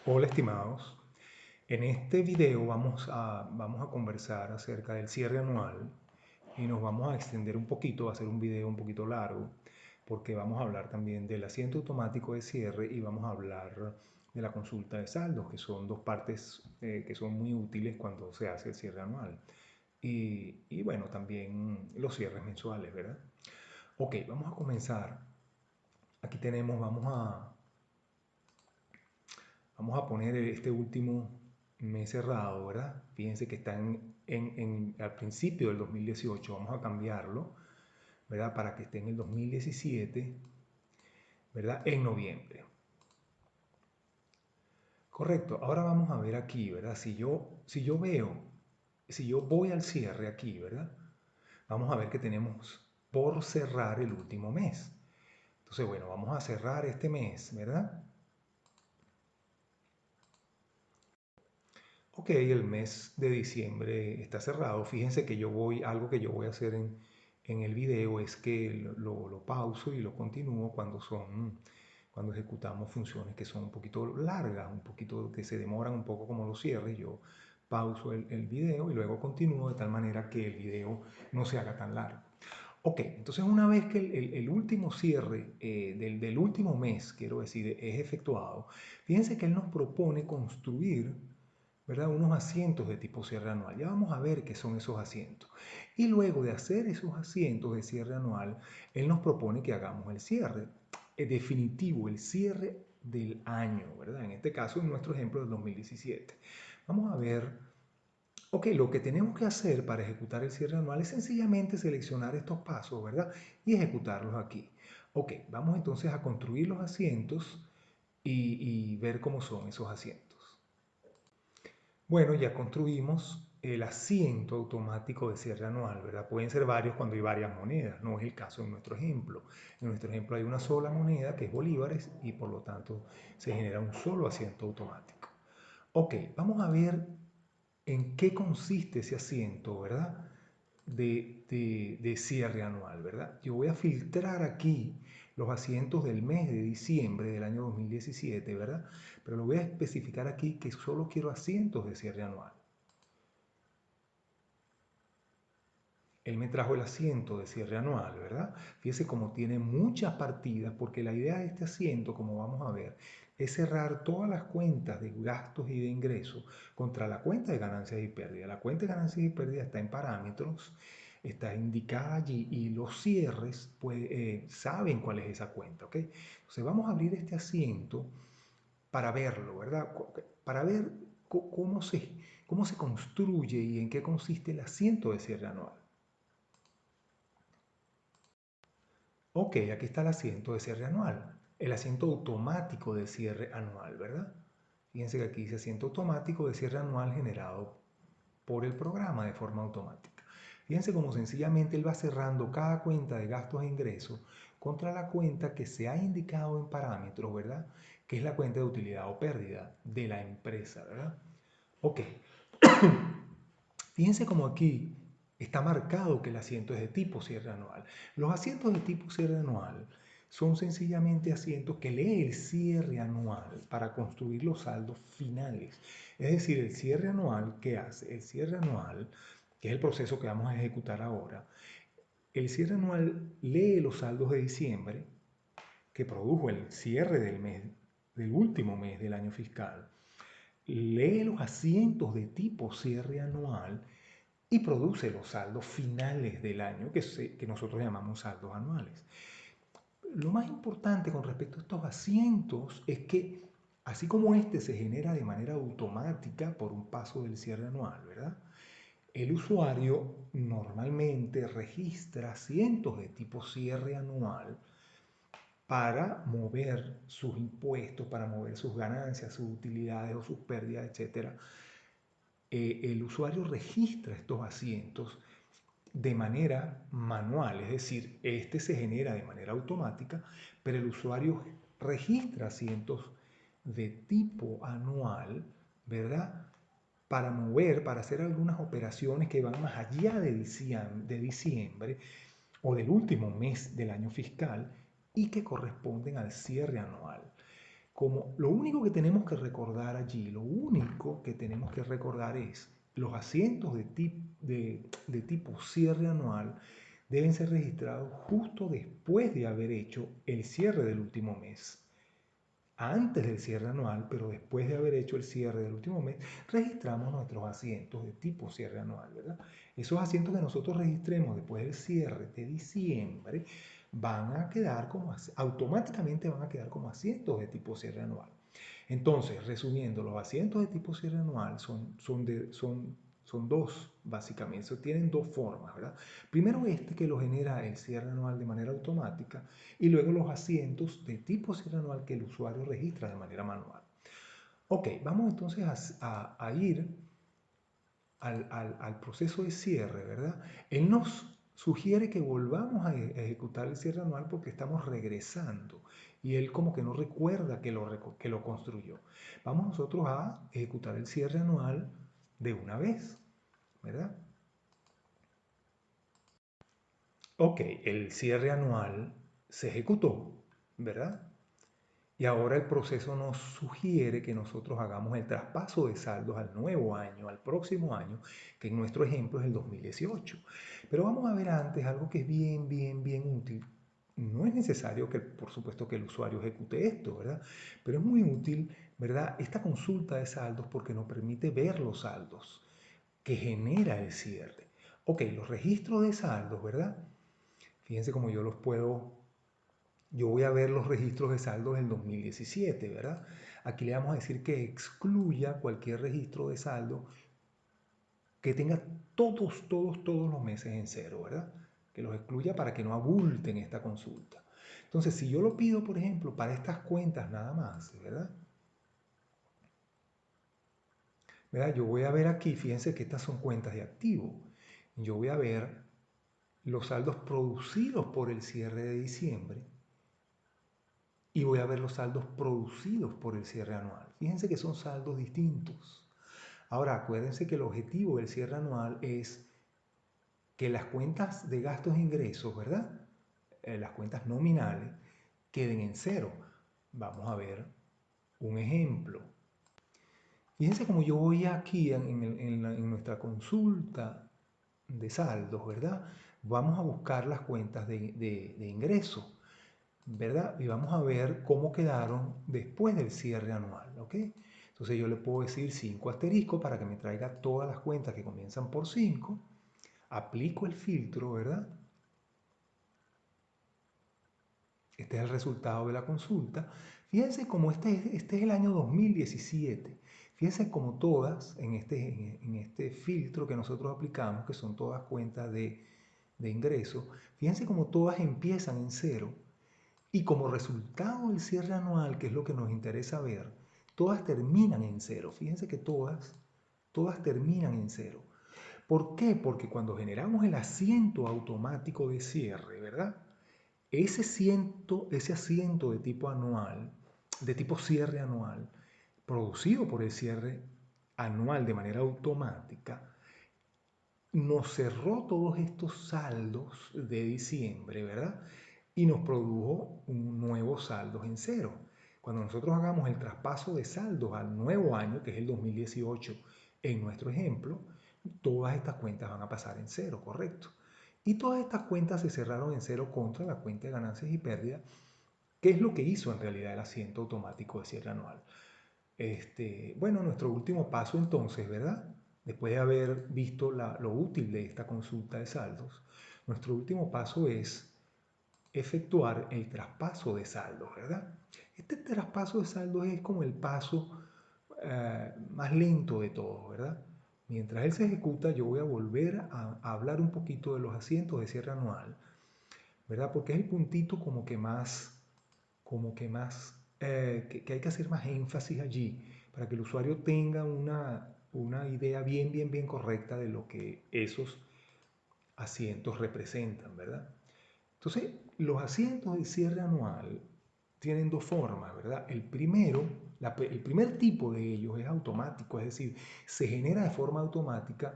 Hola estimados, en este video vamos a conversar acerca del cierre anual y nos vamos a extender un poquito, va a ser un video un poquito largo porque vamos a hablar también del asiento automático de cierre y vamos a hablar de la consulta de saldos, que son dos partes que son muy útiles cuando se hace el cierre anual. Y bueno, también los cierres mensuales, ¿verdad? Ok, vamos a comenzar. Aquí tenemos, vamos a poner este último mes cerrado, ¿verdad? Fíjense que está al principio del 2018. Vamos a cambiarlo, ¿verdad? Para que esté en el 2017, ¿verdad? En noviembre. Correcto. Ahora vamos a ver aquí, ¿verdad? Si yo voy al cierre aquí, ¿verdad? Vamos a ver que tenemos por cerrar el último mes. Entonces, bueno, vamos a cerrar este mes, ¿verdad? Ok, el mes de diciembre está cerrado. Fíjense que algo que yo voy a hacer en el video es que lo pauso y lo continúo cuando ejecutamos funciones que son un poquito largas, un poquito que se demoran un poco como los cierres. Yo pauso el video y luego continúo de tal manera que el video no se haga tan largo. Ok, entonces una vez que el último cierre del último mes, quiero decir, es efectuado, fíjense que él nos propone construir, ¿verdad? Unos asientos de tipo cierre anual. Ya vamos a ver qué son esos asientos. Y luego de hacer esos asientos de cierre anual, él nos propone que hagamos el cierre definitivo, el cierre del año, ¿verdad? En este caso, en nuestro ejemplo del 2017. Vamos a ver, ok, lo que tenemos que hacer para ejecutar el cierre anual es sencillamente seleccionar estos pasos, ¿verdad? Y ejecutarlos aquí. Ok, vamos entonces a construir los asientos y ver cómo son esos asientos. Bueno, ya construimos el asiento automático de cierre anual, ¿verdad? Pueden ser varios cuando hay varias monedas, no es el caso en nuestro ejemplo. En nuestro ejemplo hay una sola moneda que es bolívares y por lo tanto se genera un solo asiento automático. Ok, vamos a ver en qué consiste ese asiento, ¿verdad? De cierre anual, ¿verdad? Yo voy a filtrar aquí los asientos del mes de diciembre del año 2017, ¿verdad? Pero lo voy a especificar aquí que solo quiero asientos de cierre anual. Él me trajo el asiento de cierre anual, ¿verdad? Fíjese cómo tiene muchas partidas, porque la idea de este asiento, como vamos a ver, es cerrar todas las cuentas de gastos y de ingresos contra la cuenta de ganancias y pérdidas. La cuenta de ganancias y pérdidas está en parámetros, está indicada allí y los cierres pues, saben cuál es esa cuenta, ¿ok? Entonces vamos a abrir este asiento para verlo, ¿verdad? Para ver cómo se construye y en qué consiste el asiento de cierre anual. Ok, aquí está el asiento de cierre anual, el asiento automático de cierre anual, ¿verdad? Fíjense que aquí dice asiento automático de cierre anual generado por el programa de forma automática. Fíjense cómo sencillamente él va cerrando cada cuenta de gastos e ingresos contra la cuenta que se ha indicado en parámetros, ¿verdad? Que es la cuenta de utilidad o pérdida de la empresa, ¿verdad? Ok, fíjense como aquí está marcado que el asiento es de tipo cierre anual. Los asientos de tipo cierre anual son sencillamente asientos que lee el cierre anual para construir los saldos finales. Es decir, el cierre anual, ¿qué hace? El cierre anual, que es el proceso que vamos a ejecutar ahora, el cierre anual lee los saldos de diciembre que produjo el cierre del mes, del último mes del año fiscal, lee los asientos de tipo cierre anual y produce los saldos finales del año que nosotros llamamos saldos anuales. Lo más importante con respecto a estos asientos es que así como este se genera de manera automática por un paso del cierre anual, ¿verdad? El usuario normalmente registra asientos de tipo cierre anual para mover sus impuestos, para mover sus ganancias, sus utilidades o sus pérdidas, etc. El usuario registra estos asientos de manera manual, es decir, este se genera de manera automática, pero el usuario registra asientos de tipo anual, ¿verdad? Para mover, para hacer algunas operaciones que van más allá de diciembre o del último mes del año fiscal y que corresponden al cierre anual. como lo único que tenemos que recordar allí, lo único que tenemos que recordar es los asientos de tipo cierre anual deben ser registrados justo después de haber hecho el cierre del último mes. Antes del cierre anual, pero después de haber hecho el cierre del último mes, registramos nuestros asientos de tipo cierre anual, ¿verdad? Esos asientos que nosotros registremos después del cierre de diciembre van a quedar como, automáticamente van a quedar como asientos de tipo cierre anual. Entonces, resumiendo, los asientos de tipo cierre anual son dos, básicamente. Tienen dos formas, ¿verdad? Primero que lo genera el cierre anual de manera automática y luego los asientos de tipo cierre anual que el usuario registra de manera manual. Ok, vamos entonces a ir al proceso de cierre, ¿verdad? Él nos sugiere que volvamos a ejecutar el cierre anual porque estamos regresando y él como que no recuerda que lo construyó. Vamos nosotros a ejecutar el cierre anual de una vez, ¿verdad? Ok, el cierre anual se ejecutó, ¿verdad? Y ahora el proceso nos sugiere que nosotros hagamos el traspaso de saldos al nuevo año, al próximo año, que en nuestro ejemplo es el 2018. Pero vamos a ver antes algo que es bien útil. No es necesario que, por supuesto, que el usuario ejecute esto, ¿verdad? Pero es muy útil, ¿verdad? Esta consulta de saldos porque nos permite ver los saldos que genera el cierre. Ok, los registros de saldos, ¿verdad? Fíjense cómo yo voy a ver los registros de saldos del 2017, ¿verdad? Aquí le vamos a decir que excluya cualquier registro de saldo que tenga todos los meses en cero, ¿verdad? Que los excluya para que no abulten esta consulta. Entonces, si yo lo pido, por ejemplo, para estas cuentas nada más, ¿verdad? ¿Verdad? Yo voy a ver aquí, fíjense que estas son cuentas de activo. Yo voy a ver los saldos producidos por el cierre de diciembre y voy a ver los saldos producidos por el cierre anual. Fíjense que son saldos distintos. Ahora, acuérdense que el objetivo del cierre anual es que las cuentas de gastos e ingresos, ¿verdad? Las cuentas nominales queden en cero. Vamos a ver un ejemplo. Fíjense como yo voy aquí en nuestra consulta de saldos, ¿verdad? Vamos a buscar las cuentas de ingresos. ¿Verdad? Y vamos a ver cómo quedaron después del cierre anual, ¿ok? Entonces yo le puedo decir 5 asterisco para que me traiga todas las cuentas que comienzan por 5. Aplico el filtro, ¿verdad? Este es el resultado de la consulta. Fíjense cómo este es el año 2017. Fíjense como todas en este filtro que nosotros aplicamos, que son todas cuentas de ingreso, fíjense como todas empiezan en cero. Y como resultado del cierre anual, que es lo que nos interesa ver, todas terminan en cero. Fíjense que todas terminan en cero. ¿Por qué? Porque cuando generamos el asiento automático de cierre, ¿verdad? Ese asiento de tipo anual, de tipo cierre anual, producido por el cierre anual de manera automática, nos cerró todos estos saldos de diciembre, ¿verdad? Y nos produjo un nuevo saldo en cero. Cuando nosotros hagamos el traspaso de saldos al nuevo año, que es el 2018, en nuestro ejemplo, todas estas cuentas van a pasar en cero, ¿correcto? Y todas estas cuentas se cerraron en cero contra la cuenta de ganancias y pérdidas, que es lo que hizo en realidad el asiento automático de cierre anual. Bueno, nuestro último paso entonces, ¿verdad? Después de haber visto lo útil de esta consulta de saldos, nuestro último paso es efectuar el traspaso de saldos, ¿verdad? Este traspaso de saldos es como el paso más lento de todos, ¿verdad? Mientras él se ejecuta, yo voy a volver a hablar un poquito de los asientos de cierre anual, ¿verdad? Porque es el puntito que hay que hacer más énfasis allí para que el usuario tenga una idea bien correcta de lo que esos asientos representan, ¿verdad? Entonces, los asientos de cierre anual tienen dos formas, ¿verdad? El primer tipo de ellos es automático, es decir, se genera de forma automática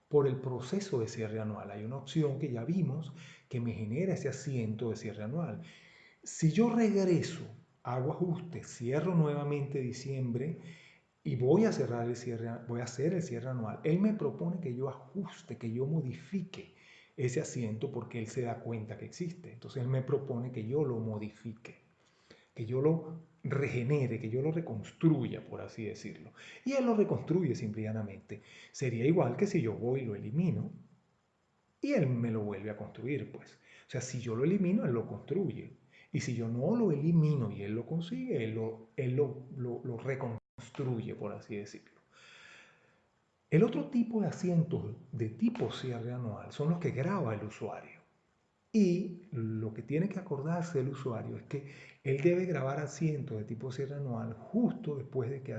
por el proceso de cierre anual. Hay una opción que ya vimos que me genera ese asiento de cierre anual. Si yo regreso hago ajustes, cierro nuevamente diciembre y voy a cerrar el cierre, voy a hacer el cierre anual. Él me propone que yo ajuste, que yo modifique ese asiento porque él se da cuenta que existe. Entonces él me propone que yo lo modifique, que yo lo regenere, que yo lo reconstruya, por así decirlo. Y él lo reconstruye simplemente. Sería igual que si yo voy y lo elimino y él me lo vuelve a construir, pues. O sea, si yo lo elimino, él lo construye. Y si yo no lo elimino y él lo consigue, él lo reconstruye, por así decirlo. El otro tipo de asientos de tipo cierre anual son los que graba el usuario. Y lo que tiene que acordarse el usuario es que él debe grabar asientos de tipo cierre anual justo después de que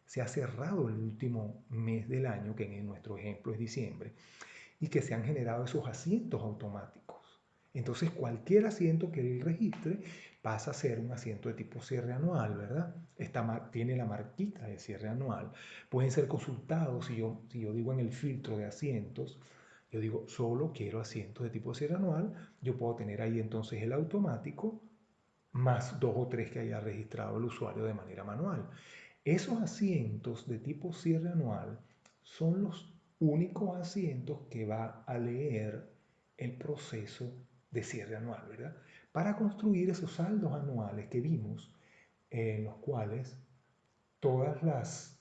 se ha cerrado el último mes del año, que en nuestro ejemplo es diciembre, y que se han generado esos asientos automáticos. Entonces cualquier asiento que él registre pasa a ser un asiento de tipo cierre anual, ¿verdad? Tiene la marquita de cierre anual. Pueden ser consultados si yo digo en el filtro de asientos, yo digo solo quiero asientos de tipo cierre anual, yo puedo tener ahí entonces el automático más dos o tres que haya registrado el usuario de manera manual. Esos asientos de tipo cierre anual son los únicos asientos que va a leer el proceso de cierre anual, ¿verdad? Para construir esos saldos anuales que vimos, en los cuales todas las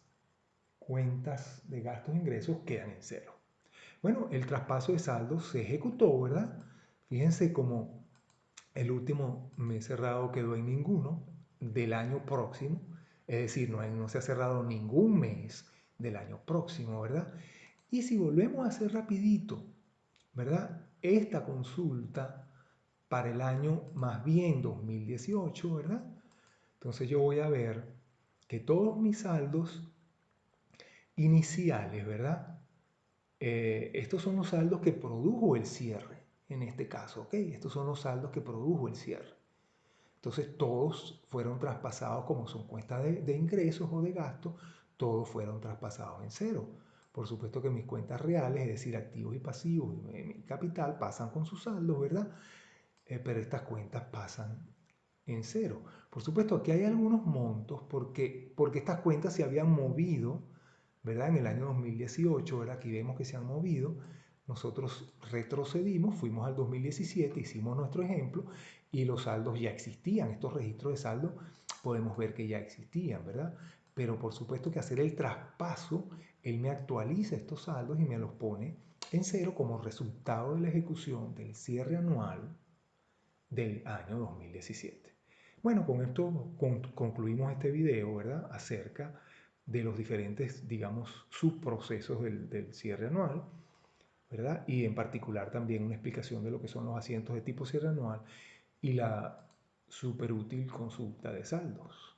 cuentas de gastos e ingresos quedan en cero. Bueno, el traspaso de saldos se ejecutó, ¿verdad? Fíjense cómo el último mes cerrado quedó en ninguno del año próximo, es decir, no se ha cerrado ningún mes del año próximo, ¿verdad? Y si volvemos a hacer rapidito, ¿verdad? Esta consulta para el año más bien 2018, ¿verdad? Entonces yo voy a ver que todos mis saldos iniciales, ¿verdad? Estos son los saldos que produjo el cierre, en este caso, ¿ok? Estos son los saldos que produjo el cierre. Entonces todos fueron traspasados como son cuentas de ingresos o de gastos, todos fueron traspasados en cero. Por supuesto que mis cuentas reales, es decir, activos y pasivos, mi capital pasan con sus saldos, ¿verdad? Pero estas cuentas pasan en cero. Por supuesto, aquí hay algunos montos porque estas cuentas se habían movido, ¿verdad? En el año 2018, ¿verdad? Aquí vemos que se han movido. Nosotros retrocedimos, fuimos al 2017, hicimos nuestro ejemplo y los saldos ya existían. Estos registros de saldo podemos ver que ya existían, ¿verdad? Pero por supuesto que hacer el traspaso, él me actualiza estos saldos y me los pone en cero como resultado de la ejecución del cierre anual del año 2017. Bueno, con esto concluimos este video, ¿verdad? Acerca de los diferentes, digamos, subprocesos del cierre anual, ¿verdad? Y en particular también una explicación de lo que son los asientos de tipo cierre anual y la súper útil consulta de saldos.